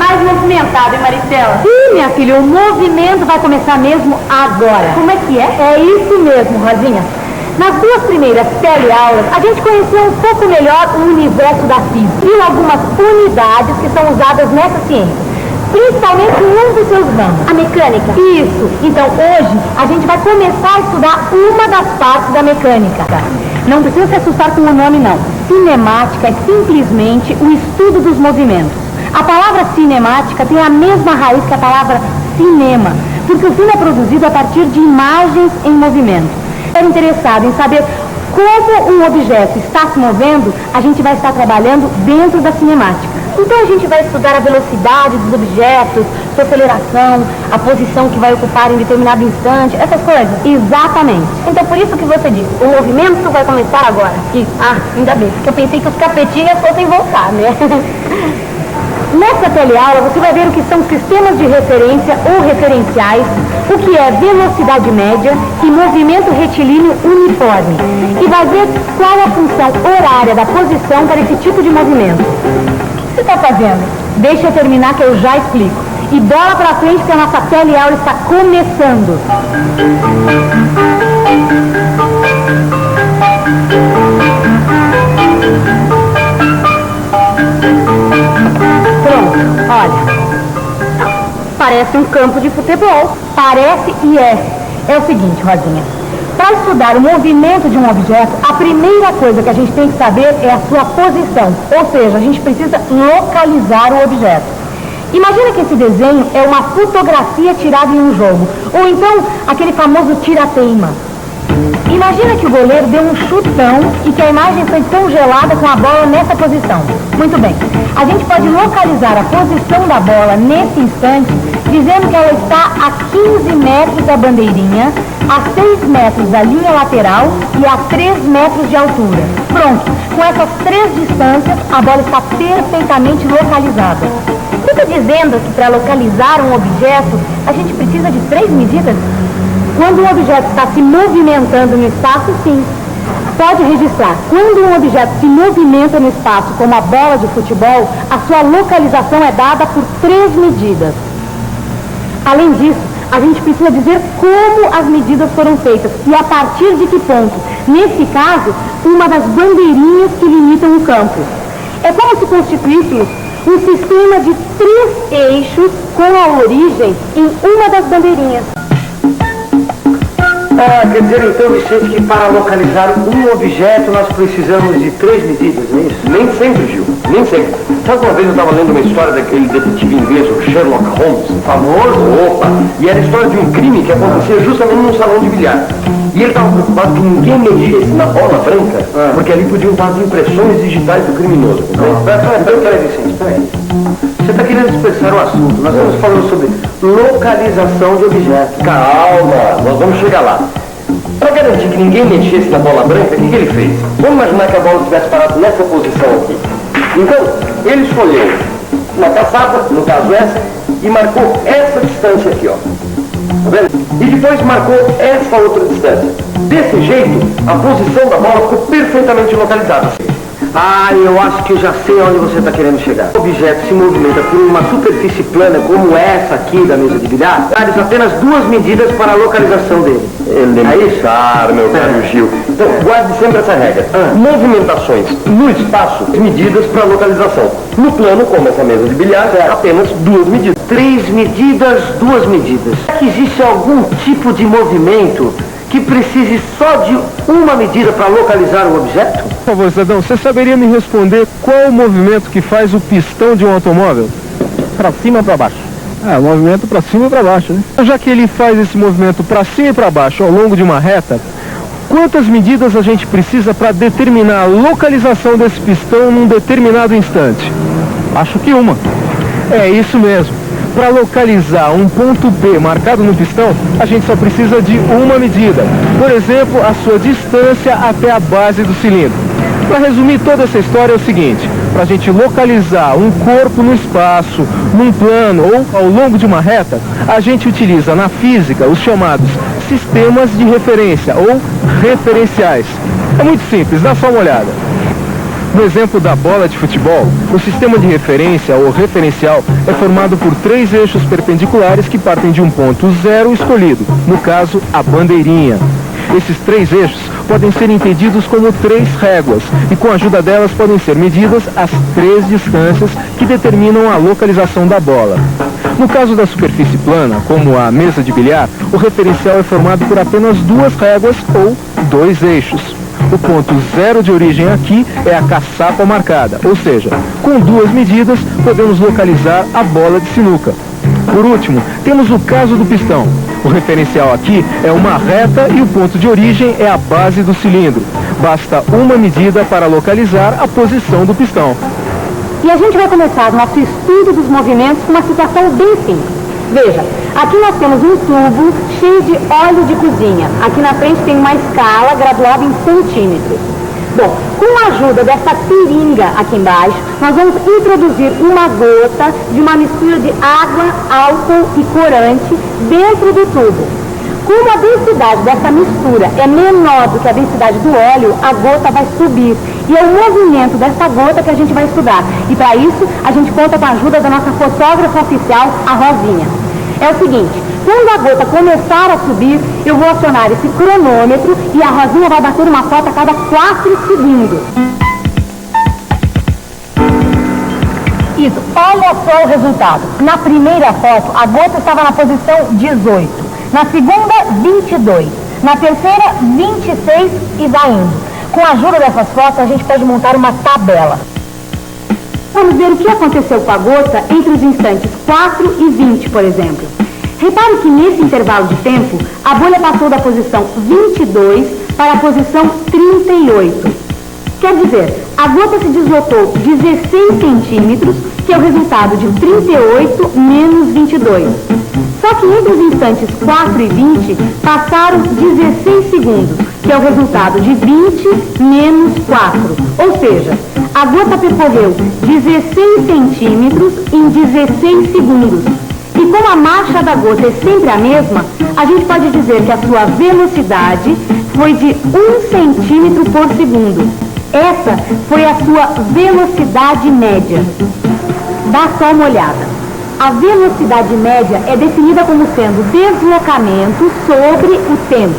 mais movimentado, hein, Maristela? Sim, minha filha, o movimento vai começar mesmo agora. Como é que é? É isso mesmo, Rosinha. Nas duas primeiras teleaulas, a gente conheceu um pouco melhor o universo da física e algumas unidades que são usadas nessa ciência, principalmente em um dos seus ramos, a mecânica. Isso. Então, hoje, a gente vai começar a estudar uma das partes da mecânica. Não precisa se assustar com o nome, não. Cinemática é simplesmente o estudo dos movimentos. A palavra cinemática tem a mesma raiz que a palavra cinema, porque o filme é produzido a partir de imagens em movimento. Se estiver interessado em saber como um objeto está se movendo, a gente vai estar trabalhando dentro da cinemática. Então a gente vai estudar a velocidade dos objetos, sua aceleração, a posição que vai ocupar em determinado instante, essas coisas. Exatamente. Então por isso que você disse, o movimento vai começar agora. Ainda bem, porque eu pensei que os capetinhas fossem voltar, né? Nessa teleaula você vai ver o que são sistemas de referência ou referenciais, o que é velocidade média e movimento retilíneo uniforme. E vai ver qual a função horária da posição para esse tipo de movimento. O que você está fazendo? Deixa eu terminar que eu já explico. E bola pra frente que a nossa teleaula está começando. Olha, parece um campo de futebol. Parece e é. É o seguinte, Rosinha. Para estudar o movimento de um objeto, a primeira coisa que a gente tem que saber é a sua posição. Ou seja, a gente precisa localizar o objeto. Imagina que esse desenho é uma fotografia tirada em um jogo. Ou então, aquele famoso tira-teima. Imagina que o goleiro deu um chutão e que a imagem foi congelada com a bola nessa posição. Muito bem. A gente pode localizar a posição da bola nesse instante, dizendo que ela está a 15 metros da bandeirinha, a 6 metros da linha lateral e a 3 metros de altura. Pronto. Com essas três distâncias, a bola está perfeitamente localizada. Você está dizendo que para localizar um objeto, a gente precisa de 3 medidas? Quando um objeto está se movimentando no espaço, sim. Pode registrar. Quando um objeto se movimenta no espaço, como a bola de futebol, a sua localização é dada por 3 medidas. Além disso, a gente precisa dizer como as medidas foram feitas e a partir de que ponto. Nesse caso, uma das bandeirinhas que limitam o campo. É como se constituíssemos um sistema de 3 eixos com a origem em uma das bandeirinhas. Quer dizer então, Vicente, que para localizar um objeto nós precisamos de 3 medidas, não é isso? Nem sempre, Gil, nem sempre. Sabe, uma vez eu estava lendo uma história daquele detetive inglês, o Sherlock Holmes, famoso, e era a história de um crime que acontecia justamente num salão de bilhar. E ele estava preocupado que ninguém mexesse na bola branca, porque ali podiam estar as impressões digitais do criminoso. Peraí, Vicente, peraí. Você está querendo dispersar o assunto. Nós estamos falando sobre localização de objetos. Calma, nós vamos chegar lá. Para garantir que ninguém mexesse na bola branca, o que ele fez? Vamos imaginar que a bola estivesse parada nessa posição aqui. Então, ele escolheu uma caçada, no caso essa, e marcou essa distância aqui, ó. Tá vendo? E depois marcou essa outra distância. Desse jeito, a posição da bola ficou perfeitamente localizada. Eu acho que eu já sei onde você está querendo chegar. O objeto se movimenta por uma superfície plana como essa aqui da mesa de bilhar. Traz apenas 2 medidas para a localização dele. Meu caro Gil. Então, guarde sempre essa regra. Movimentações no espaço, medidas para localização. No plano, como essa mesa de bilhar, apenas 2 medidas. 3 medidas, 2 medidas. Será que existe algum tipo de movimento que precise só de uma medida para localizar o objeto? Por favor, cidadão, você saberia me responder qual o movimento que faz o pistão de um automóvel? Para cima ou para baixo? O movimento para cima e para baixo, né? Já que ele faz esse movimento para cima e para baixo ao longo de uma reta, quantas medidas a gente precisa para determinar a localização desse pistão num determinado instante? Acho que uma. É isso mesmo. Para localizar um ponto B marcado no pistão, a gente só precisa de uma medida. Por exemplo, a sua distância até a base do cilindro. Para resumir toda essa história é o seguinte: para a gente localizar um corpo no espaço, num plano ou ao longo de uma reta, a gente utiliza na física os chamados sistemas de referência ou referenciais. É muito simples, dá só uma olhada. No exemplo da bola de futebol, o sistema de referência ou referencial é formado por 3 eixos perpendiculares que partem de um ponto zero escolhido, no caso, a bandeirinha. Esses 3 eixos podem ser entendidos como 3 réguas e com a ajuda delas podem ser medidas as 3 distâncias que determinam a localização da bola. No caso da superfície plana, como a mesa de bilhar, o referencial é formado por apenas 2 réguas ou 2 eixos. O ponto zero de origem aqui é a caçapa marcada, ou seja, com 2 medidas podemos localizar a bola de sinuca. Por último, temos o caso do pistão. O referencial aqui é uma reta e o ponto de origem é a base do cilindro. Basta uma medida para localizar a posição do pistão. E a gente vai começar nosso estudo dos movimentos com uma situação bem simples. Veja, aqui nós temos um tubo cheio de óleo de cozinha. Aqui na frente tem uma escala graduada em centímetros. Bom, com a ajuda dessa seringa aqui embaixo, nós vamos introduzir uma gota de uma mistura de água, álcool e corante dentro do tubo. Como a densidade dessa mistura é menor do que a densidade do óleo, a gota vai subir. E é o movimento dessa gota que a gente vai estudar. E para isso, a gente conta com a ajuda da nossa fotógrafa oficial, a Rosinha. É o seguinte, quando a gota começar a subir, eu vou acionar esse cronômetro e a Rosinha vai bater uma foto a cada 4 segundos. Isso, olha só o resultado. Na primeira foto, a gota estava na posição 18. Na segunda, 22. Na terceira, 26 e vai indo. Com a ajuda dessas fotos, a gente pode montar uma tabela. Vamos ver o que aconteceu com a gota entre os instantes 4 e 20, por exemplo. Repare que nesse intervalo de tempo, a bolha passou da posição 22 para a posição 38. Quer dizer, a gota se deslocou 16 centímetros, que é o resultado de 38 menos 22. Só que entre os instantes 4 e 20, passaram 16 segundos, que é o resultado de 20 menos 4. Ou seja, a gota percorreu 16 centímetros em 16 segundos. E como a marcha da gota é sempre a mesma, a gente pode dizer que a sua velocidade foi de 1 centímetro por segundo. Essa foi a sua velocidade média. Dá só uma olhada. A velocidade média é definida como sendo deslocamento sobre o tempo.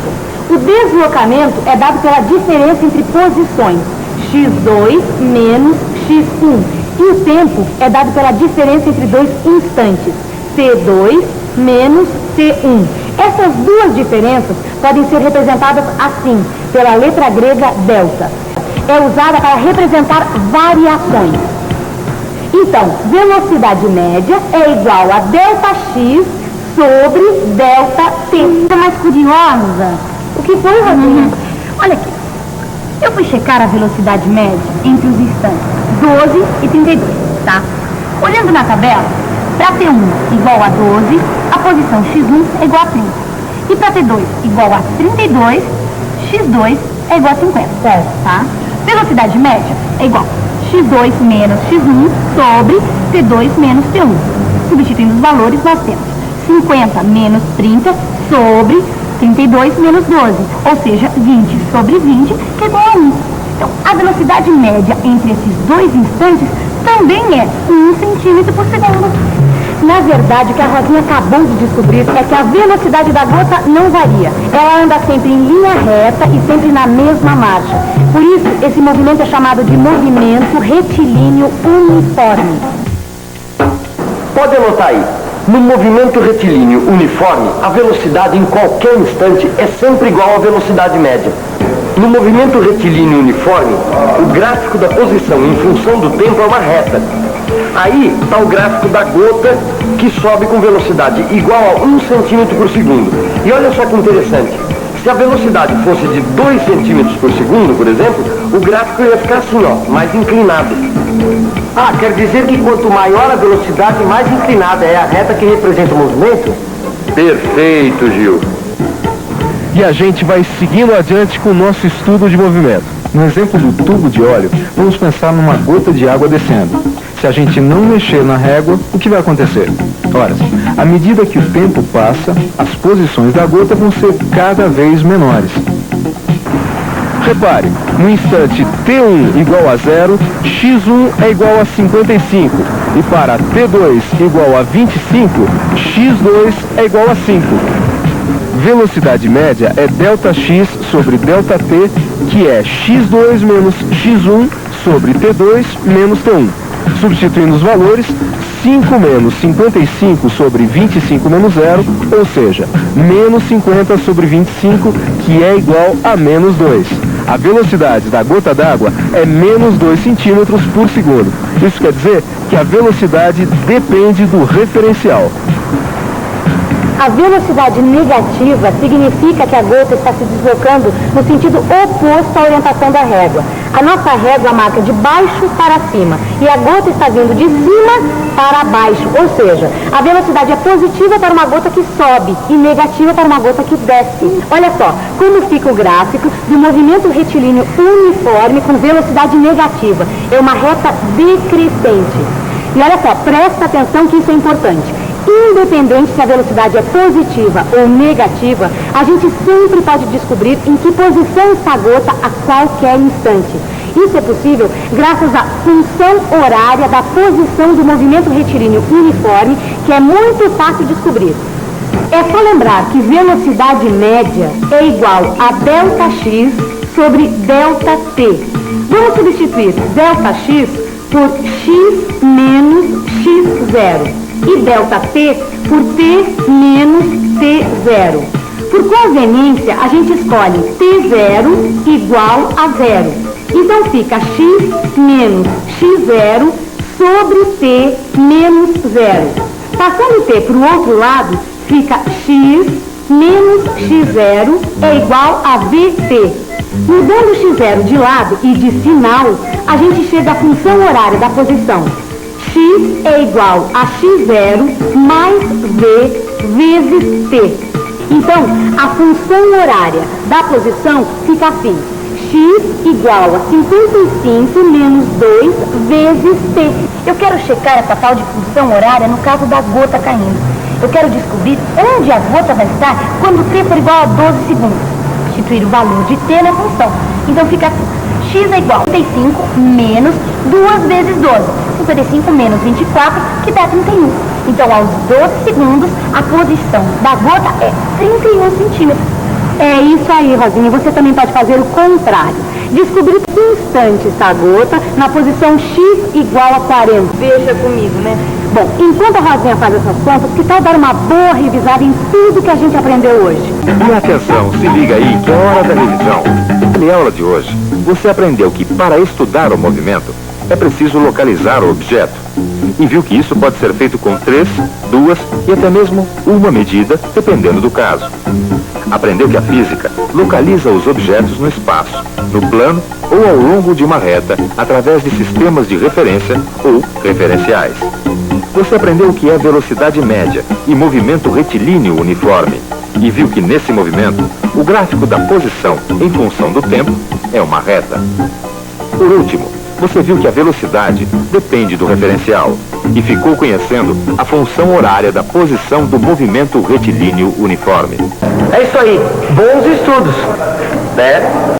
O deslocamento é dado pela diferença entre posições, x2 menos x1. E o tempo é dado pela diferença entre 2 instantes, t2 menos t1. Essas duas diferenças podem ser representadas assim, pela letra grega delta. É usada para representar variações. Então, velocidade média é igual a delta x sobre delta t. Tá mais curiosa? O que foi, Rosinha? Olha aqui. Eu fui checar a velocidade média entre os instantes 12 e 32, tá? Olhando na tabela, para T1 igual a 12, a posição x1 é igual a 30. E para T2 igual a 32, x2 é igual a 50, certo? Tá? Velocidade média é igual a x2 menos x1 sobre t2 menos t1. Substituindo os valores, nós temos 50 menos 30 sobre 32 menos 12, ou seja, 20 sobre 20, que é igual a 1. Então, a velocidade média entre esses 2 instantes também é 1 centímetro por segundo. Na verdade, o que a Rosinha acabou de descobrir é que a velocidade da gota não varia. Ela anda sempre em linha reta e sempre na mesma marcha. Por isso, esse movimento é chamado de movimento retilíneo uniforme. Pode anotar aí. No movimento retilíneo uniforme, a velocidade em qualquer instante é sempre igual à velocidade média. No movimento retilíneo uniforme, o gráfico da posição em função do tempo é uma reta. Aí está o gráfico da gota que sobe com velocidade igual a 1 centímetro por segundo. E olha só que interessante. Se a velocidade fosse de 2 centímetros por segundo, por exemplo, o gráfico ia ficar assim, ó, mais inclinado. Ah, quer dizer que quanto maior a velocidade, mais inclinada é a reta que representa o movimento? Perfeito, Gil. E a gente vai seguindo adiante com o nosso estudo de movimento. No exemplo do tubo de óleo, vamos pensar numa gota de água descendo. Se a gente não mexer na régua, o que vai acontecer? Ora, à medida que o tempo passa, as posições da gota vão ser cada vez menores. Repare, no instante T1 igual a 0, x1 é igual a 55. E para T2 igual a 25, x2 é igual a 5. Velocidade média é ΔX sobre ΔT, que é x2 menos x1 sobre T2 menos T1. Substituindo os valores, 5 menos 55 sobre 25 menos 0, ou seja, menos 50 sobre 25, que é igual a menos 2. A velocidade da gota d'água é menos 2 centímetros por segundo. Isso quer dizer que a velocidade depende do referencial. A velocidade negativa significa que a gota está se deslocando no sentido oposto à orientação da régua. A nossa régua marca de baixo para cima e a gota está vindo de cima para baixo, ou seja, a velocidade é positiva para uma gota que sobe e negativa para uma gota que desce. Olha só como fica o gráfico do movimento retilíneo uniforme com velocidade negativa. É uma reta decrescente. E olha só, presta atenção que isso é importante. Independente se a velocidade é positiva ou negativa, a gente sempre pode descobrir em que posição está a gota a qualquer instante. Isso é possível graças à função horária da posição do movimento retilíneo uniforme, que é muito fácil de descobrir. É só lembrar que velocidade média é igual a ΔX sobre ΔT. Vamos substituir ΔX por x menos x0. E ΔT por T menos T0. Por conveniência, a gente escolhe T0 igual a 0. Então fica x menos x0 sobre T menos 0. Passando T para o outro lado, fica x menos x0 é igual a VT. Mudando o x0 de lado e de sinal, a gente chega à função horária da posição. X é igual a x0 mais V vezes T. Então, a função horária da posição fica assim. X igual a 55 menos 2 vezes T. Eu quero checar essa tal de função horária no caso da gota caindo. Eu quero descobrir onde a gota vai estar quando T for igual a 12 segundos. Substituir o valor de T na função. Então fica assim. X é igual a 55 menos 2 vezes 12. 55 menos 24, que dá 31. Então, aos 12 segundos, a posição da gota é 31 centímetros. É isso aí, Rosinha. Você também pode fazer o contrário. Descobrir que instante está a gota na posição X igual a 40. Veja comigo, né? Bom, enquanto a Rosinha faz essas contas, que tal dar uma boa revisada em tudo que a gente aprendeu hoje? E atenção, se liga aí que é hora da revisão. Na aula de hoje, você aprendeu que para estudar o movimento, é preciso localizar o objeto. E viu que isso pode ser feito com 3, 2 e até mesmo uma medida, dependendo do caso. Aprendeu que a física localiza os objetos no espaço, no plano ou ao longo de uma reta, através de sistemas de referência ou referenciais. Você aprendeu o que é velocidade média e movimento retilíneo uniforme. E viu que nesse movimento, o gráfico da posição em função do tempo é uma reta. Por último, você viu que a velocidade depende do referencial e ficou conhecendo a função horária da posição do movimento retilíneo uniforme. É isso aí. Bons estudos. Né?